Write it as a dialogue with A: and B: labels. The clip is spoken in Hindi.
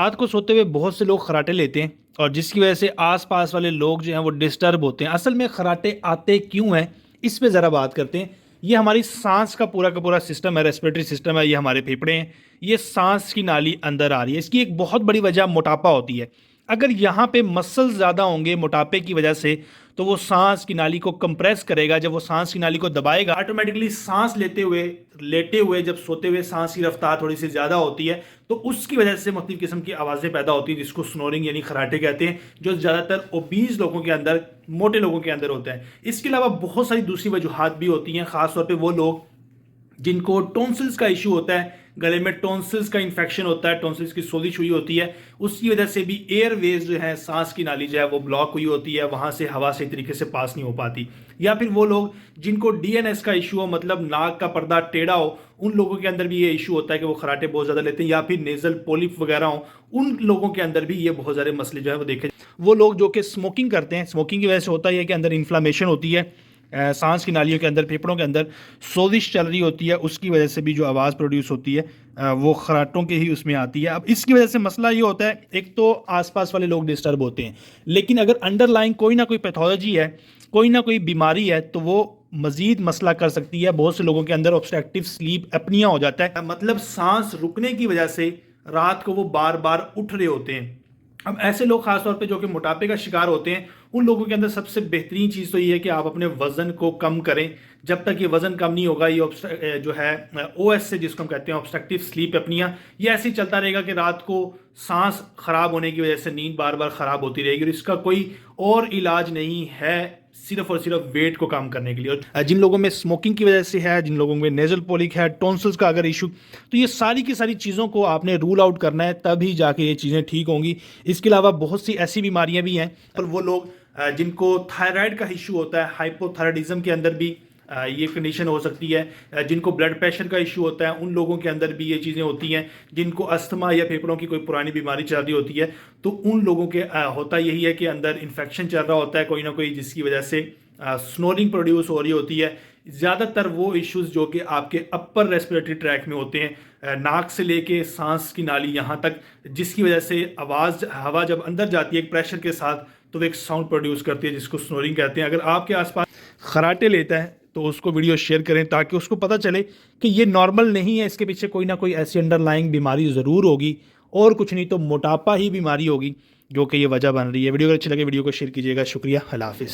A: रात को सोते हुए बहुत से लोग खर्राटे लेते हैं और जिसकी वजह से आसपास वाले लोग जो हैं वो डिस्टर्ब होते हैं। असल में खर्राटे आते क्यों हैं, इस पे ज़रा बात करते हैं। ये हमारी सांस का पूरा सिस्टम है, रेस्पिरेटरी सिस्टम है, ये हमारे फेफड़े हैं। ये सांस की नाली अंदर आ रही है। इसकी एक बहुत बड़ी वजह मोटापा होती है। अगर यहाँ पे मसल्स ज़्यादा होंगे मोटापे की वजह से, तो वो सांस की नाली को कंप्रेस करेगा। जब वो सांस की नाली को दबाएगा, ऑटोमेटिकली सांस लेते हुए, लेटे हुए, जब सोते हुए सांस की रफ्तार थोड़ी सी ज़्यादा होती है, तो उसकी वजह से मुख्तलिफ किस्म की आवाज़ें पैदा होती हैं, जिसको स्नोरिंग यानी खराटे कहते हैं, जो ज़्यादातर ओबीज लोगों के अंदर, मोटे लोगों के अंदर होता है। इसके अलावा बहुत सारी दूसरी वजूहात भी होती हैं, ख़ासतौर पर वो लोग जिनको टॉन्सिल्स का इशू होता है, गले में टॉन्सिल्स का इन्फेक्शन होता है, टॉन्सिल्स की सोजिश हुई होती है, उसकी वजह से भी एयरवेज जो है, सांस की नाली जो है वो ब्लॉक हुई होती है, वहाँ से हवा सही तरीके से पास नहीं हो पाती। या फिर वो लोग जिनको डीएनएस का इशू हो, मतलब नाक का पर्दा टेढ़ा हो, उन लोगों के अंदर भी ये इशू होता है कि वो खराटे बहुत ज़्यादा लेते हैं। या फिर नेजल पोलिप वगैरह हो, उन लोगों के अंदर भी ये बहुत सारे मसले जो है वो देखे। वो लोग जो कि स्मोकिंग करते हैं, स्मोकिंग की वजह से होता है कि अंदर इन्फ्लामेशन होती है, सांस की नालियों के अंदर, फेफड़ों के अंदर सोजिश चल रही होती है, उसकी वजह से भी जो आवाज़ प्रोड्यूस होती है वो खराटों के ही उसमें आती है। अब इसकी वजह से मसला ये होता है, एक तो आसपास वाले लोग डिस्टर्ब होते हैं, लेकिन अगर अंडरलाइन कोई ना कोई पैथोलॉजी है, कोई ना कोई बीमारी है, तो वो मजीद मसला कर सकती है। बहुत से लोगों के अंदर ऑब्स्ट्रक्टिव स्लीप एपनिया हो जाता है, मतलब सांस रुकने की वजह से रात को वो बार बार उठ रहे होते हैं। अब ऐसे लोग खासतौर पे जो कि मोटापे का शिकार होते हैं, उन लोगों के अंदर सबसे बेहतरीन चीज़ तो ये है कि आप अपने वज़न को कम करें। जब तक ये वज़न कम नहीं होगा, ये जो है ओएस से, जिसको हम कहते हैं ऑब्स्ट्रक्टिव स्लीप एपनिया, ये ऐसे ही चलता रहेगा कि रात को सांस खराब होने की वजह से नींद बार बार ख़राब होती रहेगी और इसका कोई और इलाज नहीं है, सिर्फ और सिर्फ वेट को कम करने के लिए। और जिन लोगों में स्मोकिंग की वजह से है, जिन लोगों में नेजल पोलिक है, टॉन्सिल्स का अगर इशू, तो ये सारी की सारी चीज़ों को आपने रूल आउट करना है, तभी जाके ये चीज़ें ठीक होंगी। इसके अलावा बहुत सी ऐसी बीमारियां भी हैं, और वो लोग जिनको थायराइड का इशू होता है, हाइपोथायराइडिज्म के अंदर भी ये कंडीशन हो सकती है। जिनको ब्लड प्रेशर का इशू होता है, उन लोगों के अंदर भी ये चीज़ें होती हैं। जिनको अस्थमा या फेफड़ों की कोई पुरानी बीमारी चल रही होती है, तो उन लोगों के होता यही है कि अंदर इन्फेक्शन चल रहा होता है कोई ना कोई, जिसकी वजह से स्नोरिंग प्रोड्यूस हो रही होती है। ज़्यादातर वो इश्यूज जो कि आपके अपर रेस्पिरेटरी ट्रैक में होते हैं, नाक से लेके सांस की नाली यहाँ तक, जिसकी वजह से आवाज़, हवा जब अंदर जाती है एक प्रेशर के साथ, तो वो एक साउंड प्रोड्यूस करती है, जिसको स्नोरिंग कहते हैं। अगर आपके आसपास खराटे लेता है, तो उसको वीडियो शेयर करें, ताकि उसको पता चले कि ये नॉर्मल नहीं है, इसके पीछे कोई ना कोई ऐसी अंडरलाइंग बीमारी ज़रूर होगी, और कुछ नहीं तो मोटापा ही बीमारी होगी जो कि ये वजह बन रही है। वीडियो अगर अच्छी लगे वीडियो को शेयर कीजिएगा। शुक्रिया, अल्लाह हाफिज़।